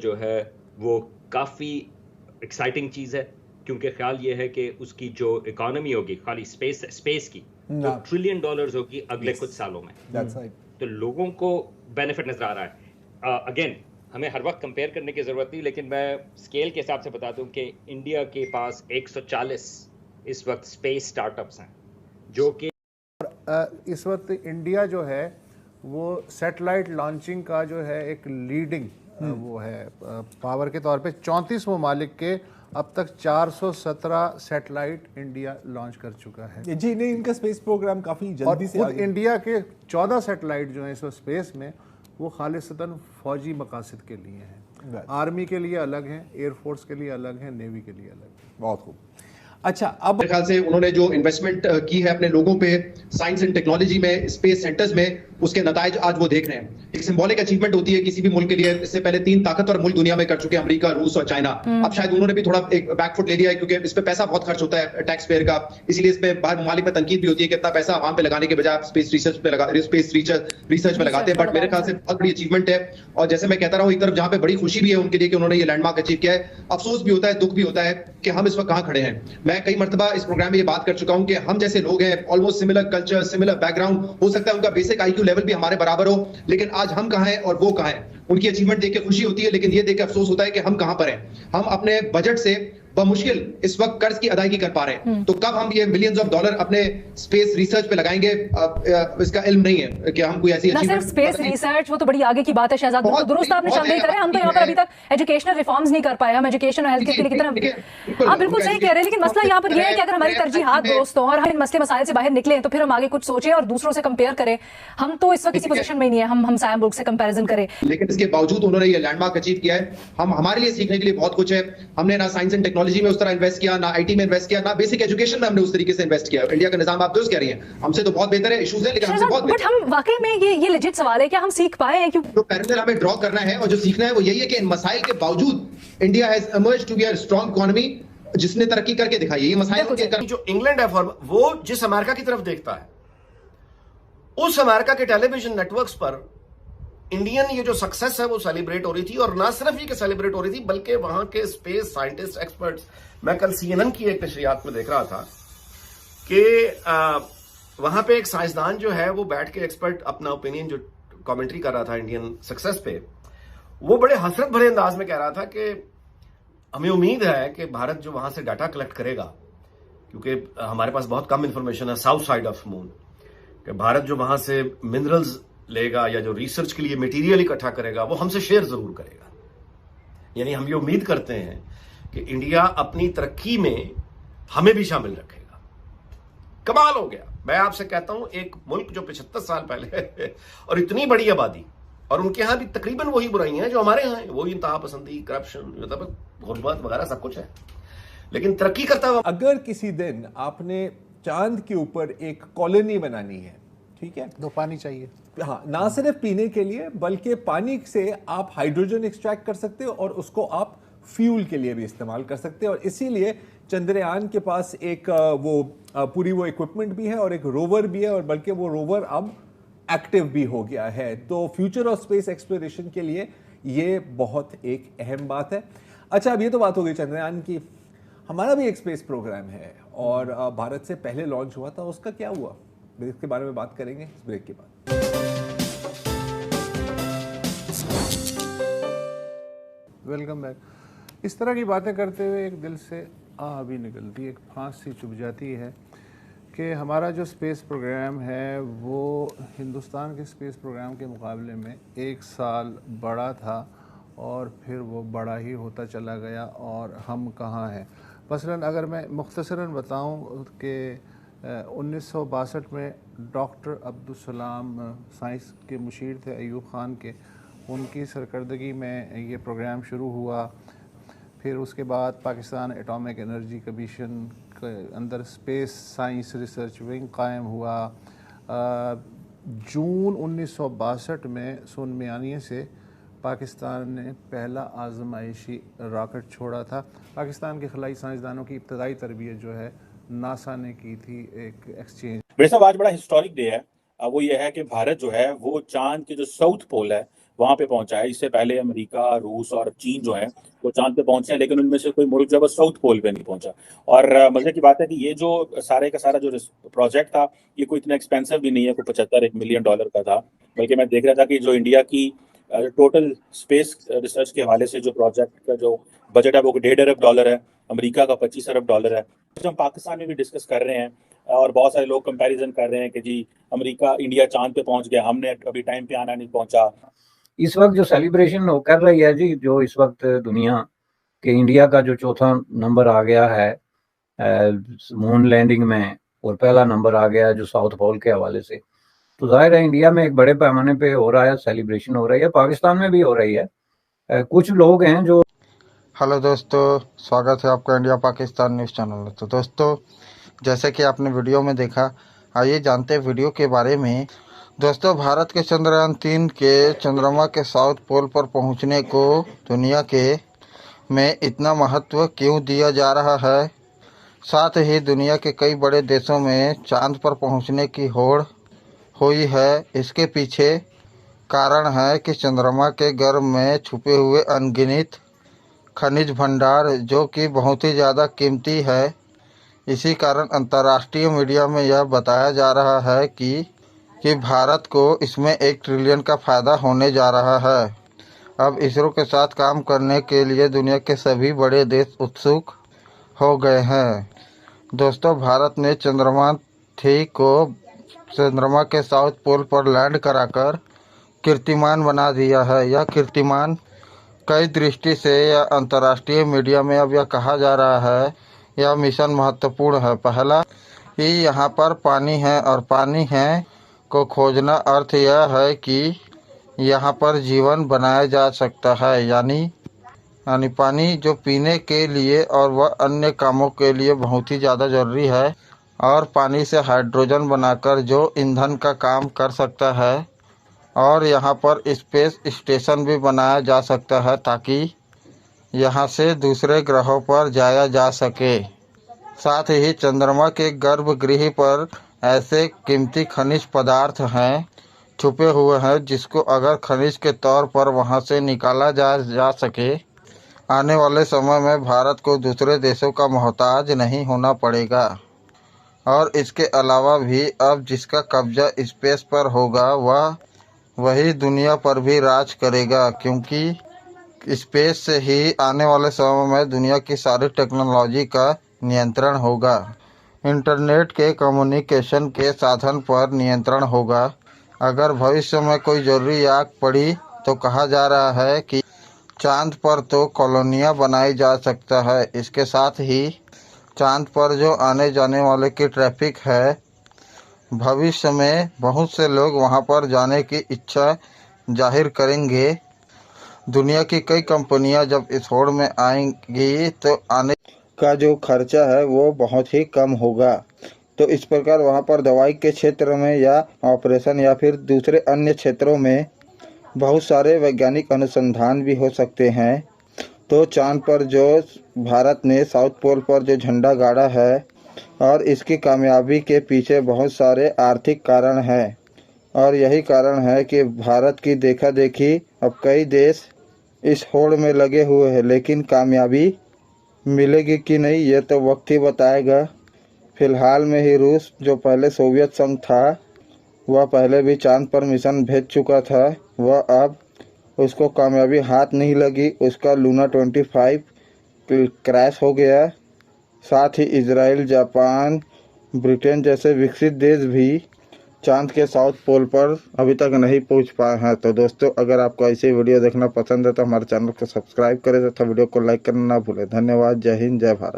जो है वो काफ़ी एक्साइटिंग चीज़ है, क्योंकि ख्याल ये है कि उसकी जो इकोनॉमी होगी खाली स्पेस की वो $1 ट्रिलियन होगी अगले कुछ सालों में। तो लोगों को बेनिफिट नजर आ रहा है। अगेन हमें हर वक्त कंपेयर करने की जरूरत नहीं, लेकिन मैं स्केल के हिसाब से बता दूं कि इंडिया के पास 140 इस वक्त स्पेस स्टार्टअप्स हैं जो कि इस वक्त इंडिया जो है वो सैटेलाइट लॉन्चिंग का जो है एक लीडिंग वो है पावर के तौर पे। 34 ममालिक के अब तक 417 सैटेलाइट इंडिया लॉन्च कर चुका है जी। नहीं, इनका स्पेस प्रोग्राम काफी जल्दी से खुद इंडिया के 14 सैटेलाइट जो हैं इस वक्त स्पेस में वो खालिसतन फौजी मकासद के लिए हैं। आर्मी के लिए अलग हैं, एयरफोर्स के लिए अलग हैं, नेवी के लिए अलग हैं। बहुत खूब। अच्छा, अब मेरे ख्याल से उन्होंने जो इन्वेस्टमेंट की है अपने लोगों पे साइंस एंड टेक्नोलॉजी में, स्पेस सेंटर्स में, उसके नतायज आज वो देख रहे हैं। एक सिंबॉलिक अचीवमेंट होती है किसी भी मुल्क के लिए। इससे पहले 3 ताकतवर मुल्क दुनिया में कर चुके हैं, अमेरिका, रूस और चाइना। अब शायद उन्होंने भी थोड़ा एक बैकफुट ले लिया है, क्योंकि इस पे पैसा बहुत खर्च होता है टैक्स पेयर का, इसलिए इस पे बाहर ममालिक में तनकीद भी होती है कि इतना पैसा आवाम पे लगाने के बजाय स्पेस रिसर्च में लगाते हैं। बट मेरे ख्याल से बहुत बड़ी अचीवमेंट है। और जैसे मैं कहता रहा हूँ, एक तरफ जहां पे बड़ी खुशी भी है उनके लिए कि उन्होंने ये लैंडमार्क अचीव किया है, अफसोस भी होता है, दुख भी होता है कि हम इस वक्त कहां खड़े हैं। मैं कई मरतबा इस प्रोग्राम में ये बात कर चुका हूं कि हम जैसे लोग हैं, almost similar culture, similar background, हो सकता है उनका बेसिक आईक्यू लेवल भी हमारे बराबर हो, लेकिन आज हम कहां हैं और वो कहां हैं। उनकी अचीवमेंट देख के खुशी होती है, लेकिन ये देख के अफसोस होता है कि हम कहां पर हैं। हम अपने बजट से बमुश्किल इस वक्त कर्ज की अदायगी कर पा रहे हैं, तो कब हम ये मिलियंस ऑफ डॉलर अपने स्पेस रिसर्च पे लगाएंगे, इसका इल्म नहीं है कि हम कोई ऐसी सिर्फ स्पेस रिसर्च, वो तो बड़ी आगे की बात है शहजाद, बिल्कुल दुरुस्त आपने शामिल करें। हम तो यहाँ पर अभी तक एजुकेशनल रिफॉर्म्स नहीं कर पाए। हम एजुकेशन और हेल्थ केयर के लिए कितना, आप बिल्कुल सही कह रहे हैं, लेकिन मसला यहाँ पर यह है कि अगर हमारी तरजीहात दुरुस्त हो और हम इन मसले मसाइल से बाहर निकले तो फिर हम आगे कुछ सोचें और दूसरों से कंपेयर करें। हम तो इस वक्त किसी पोजीशन में नहीं है हम साया मुल्क से कंपैरिजन करें, लेकिन इसके बावजूद उन्होंने ये लैंडमार्क अचीव किया है। हम हमारे लिए सीखने के लिए बहुत कुछ है। हमने ना साइंस एंड टेक्नोलॉजी में उस तरह इन्वेस्ट किया, ना आईटी में इन्वेस्ट किया, ना बेसिक एजुकेशन में हमने उस तरीके से इन्वेस्ट किया। इंडिया का निजाम आप दुरुस्त कह रही हैं, हमसे तो बहुत बेहतर है, इश्यूज है, लेकिन हमसे बहुत बट हम वाकई में ये लेजिट सवाल है, क्या हम सीख पाए हैं? जो पैरेलल हमें ड्रॉ करना है और जो सीखना है वो यही है कि इन मसाइल के बावजूद India has emerged to be a strong economy, जिसने तरक्की करके दिखाई है। ये मसाइल जो इंग्लैंड है वो जिस अमेरिका की तरफ देखता है, उस अमेरिका के टेलीविजन नेटवर्क्स पर इंडियन ये जो सक्सेस है वो सेलिब्रेट हो रही थी। और ना सिर्फ ये सेलिब्रेट हो रही थी, बल्कि वहां के स्पेस साइंटिस्ट, एक्सपर्ट्स, मैं कल CNN की एक नशरियात में देख रहा था कि वहां पे एक साइंसदान जो है वो बैठ के एक्सपर्ट अपना ओपिनियन जो कमेंट्री कर रहा था इंडियन सक्सेस पे, वो बड़े हसरत भरे अंदाज में कह रहा था कि हमें उम्मीद है कि भारत जो वहां से डाटा कलेक्ट करेगा, क्योंकि हमारे पास बहुत कम इंफॉर्मेशन है साउथ साइड ऑफ मून, कि भारत जो वहां से मिनरल्स लेगा या जो रिसर्च के लिए मटेरियल इकट्ठा करेगा वो हमसे शेयर जरूर करेगा। यानी हम ये उम्मीद करते हैं कि इंडिया अपनी तरक्की में हमें भी शामिल रखेगा। कमाल हो गया। मैं आपसे कहता हूं, एक मुल्क जो 75 साल पहले और इतनी बड़ी आबादी, और उनके यहां भी तकरीबन वही बुराइयां हैं जो हमारे यहां है, वही इंतहा पसंदी, करप्शन, गुर्बत वगैरह सब कुछ है, लेकिन तरक्की करता हुआ। अगर किसी दिन आपने चांद के ऊपर एक कॉलोनी बनानी है, ठीक है, तो पानी चाहिए। हाँ, ना सिर्फ पीने के लिए बल्कि पानी से आप हाइड्रोजन एक्सट्रैक्ट कर सकते हो और उसको आप फ्यूल के लिए भी इस्तेमाल कर सकते हो। और इसीलिए चंद्रयान के पास एक पूरी वो इक्विपमेंट भी है और एक रोवर भी है, और बल्कि वो रोवर अब एक्टिव भी हो गया है। तो फ्यूचर ऑफ स्पेस एक्सप्लोरेशन के लिए ये बहुत एक अहम बात है। अच्छा, अब ये तो बात हो गई चंद्रयान की। हमारा भी एक स्पेस प्रोग्राम है और भारत से पहले लॉन्च हुआ था, उसका क्या हुआ, इसके बारे में बात करेंगे इस ब्रेक के बाद। Welcome back. इस तरह की बातें करते हुए एक दिल से आह भी निकलती है, एक फांस सी चुभ जाती है कि हमारा जो स्पेस प्रोग्राम है वो हिंदुस्तान के स्पेस प्रोग्राम के मुकाबले में 1 साल बड़ा था और फिर वो बड़ा ही होता चला गया, और हम कहाँ हैं। मसलन अगर मैं मुख्तसरन बताऊं कि 1962 में डॉक्टर अब्दुल सलाम साइंस के मुशीर थे अयूब ख़ान के, उनकी सरकर्दगी में ये प्रोग्राम शुरू हुआ। फिर उसके बाद पाकिस्तान एटॉमिक एनर्जी कमीशन के अंदर स्पेस साइंस रिसर्च विंग कायम हुआ। जून 1962 में सुनमियानी से पाकिस्तान ने पहला आजमाइशी रॉकेट छोड़ा था। पाकिस्तान के खलाई साइंसदानों की इब्तदाई तरबियत जो है नासा ने की थी, एक एक्सचेंज। वैसे आज बड़ा हिस्टोरिक डे है। वो ये है कि भारत जो है वो चांद के जो साउथ पोल है वहां पे पहुंचा है। इससे पहले अमेरिका, रूस और चीन जो है वो चांद पे पहुंचे हैं, लेकिन उनमें से कोई मुल्क जो है वो साउथ पोल पे नहीं पहुंचा। और मजे की बात है कि ये जो सारे का सारा जो प्रोजेक्ट था ये कोई इतना एक्सपेंसिव भी नहीं है, कोई $75 मिलियन का था। बल्कि मैं देख रहा था कि जो इंडिया की टोटल स्पेस रिसर्च के हवाले से जो प्रोजेक्ट का जो बजट है वो $1.5 अरब है, अमेरिका का $25 अरब है। जो हम पाकिस्तान में भी डिस्कस कर रहे हैं और बहुत सारे लोग कंपैरिजन कर रहे हैं कि जी अमेरिका, इंडिया चांद पे पहुंच गया, हमने अभी टाइम पे आना नहीं पहुंचा। इस वक्त जो सेलिब्रेशन कर रही है जी, जो इस वक्त दुनिया के इंडिया का जो चौथा नंबर आ गया है मून लैंडिंग में और पहला नंबर आ गया है जो साउथ पोल के हवाले से, तो जाहिर है इंडिया में एक बड़े पैमाने पे हो रहा है, सेलिब्रेशन हो रही है, पाकिस्तान में भी हो रही है। कुछ लोग हैं जो हेलो दोस्तों, स्वागत है आपका इंडिया पाकिस्तान न्यूज़ चैनल में। तो दोस्तों, जैसे कि आपने वीडियो में देखा, आइए जानते हैं वीडियो के बारे में। दोस्तों, भारत के चंद्रयान 3 के चंद्रमा के साउथ पोल पर पहुंचने को दुनिया के में इतना महत्व क्यों दिया जा रहा है, साथ ही दुनिया के कई बड़े देशों में चांद पर पहुंचने की होड़ हुई है। इसके पीछे कारण है कि चंद्रमा के गर्भ में छुपे हुए अनगिनत खनिज भंडार, जो कि बहुत ही ज़्यादा कीमती है। इसी कारण अंतर्राष्ट्रीय मीडिया में यह बताया जा रहा है कि भारत को इसमें 1 ट्रिलियन का फ़ायदा होने जा रहा है। अब इसरो के साथ काम करने के लिए दुनिया के सभी बड़े देश उत्सुक हो गए हैं। दोस्तों, भारत ने चंद्रयान 3 को चंद्रमा के साउथ पोल पर लैंड कराकर कीर्तिमान बना दिया है। यह कीर्तिमान कई दृष्टि से या अंतर्राष्ट्रीय मीडिया में अब यह कहा जा रहा है यह मिशन महत्वपूर्ण है। पहला ही यहाँ पर पानी है और पानी है को खोजना अर्थ यह है कि यहाँ पर जीवन बनाया जा सकता है, यानी पानी जो पीने के लिए और वह अन्य कामों के लिए बहुत ही ज़्यादा ज़रूरी है, और पानी से हाइड्रोजन बनाकर जो ईंधन का काम कर सकता है। और यहाँ पर स्पेस स्टेशन भी बनाया जा सकता है ताकि यहाँ से दूसरे ग्रहों पर जाया जा सके। साथ ही चंद्रमा के गर्भगृह पर ऐसे कीमती खनिज पदार्थ हैं, छुपे हुए हैं, जिसको अगर खनिज के तौर पर वहाँ से निकाला जा सके, आने वाले समय में भारत को दूसरे देशों का मोहताज नहीं होना पड़ेगा। और इसके अलावा भी अब जिसका कब्जा स्पेस पर होगा वही दुनिया पर भी राज करेगा, क्योंकि स्पेस से ही आने वाले समय में दुनिया की सारी टेक्नोलॉजी का नियंत्रण होगा। इंटरनेट के कम्युनिकेशन के साधन पर नियंत्रण होगा। अगर भविष्य में कोई ज़रूरी आग पड़ी तो कहा जा रहा है कि चांद पर तो कॉलोनियाँ बनाई जा सकता है। इसके साथ ही चांद पर जो आने जाने वाले की ट्रैफिक है, भविष्य में बहुत से लोग वहां पर जाने की इच्छा जाहिर करेंगे। दुनिया की कई कंपनियां जब इस होड़ में आएंगी तो आने का जो खर्चा है वो बहुत ही कम होगा। तो इस प्रकार वहां पर दवाई के क्षेत्र में या ऑपरेशन या फिर दूसरे अन्य क्षेत्रों में बहुत सारे वैज्ञानिक अनुसंधान भी हो सकते हैं। तो चांद पर जो भारत ने साउथ पोल पर जो झंडा गाड़ा है, और इसकी कामयाबी के पीछे बहुत सारे आर्थिक कारण हैं, और यही कारण है कि भारत की देखा देखी अब कई देश इस होड़ में लगे हुए हैं। लेकिन कामयाबी मिलेगी कि नहीं, ये तो वक्त ही बताएगा। फिलहाल में ही रूस, जो पहले सोवियत संघ था, वह पहले भी चांद पर मिशन भेज चुका था, वह अब उसको कामयाबी हाथ नहीं लगी। उसका लूना 25 क्रैश हो गया। साथ ही इजराइल, जापान, ब्रिटेन जैसे विकसित देश भी चांद के साउथ पोल पर अभी तक नहीं पहुंच पाए हैं। तो दोस्तों, अगर आपको ऐसे वीडियो देखना पसंद है तो हमारे चैनल को सब्सक्राइब करें तथा वीडियो को लाइक करना ना भूलें। धन्यवाद। जय हिंद, जय भारत।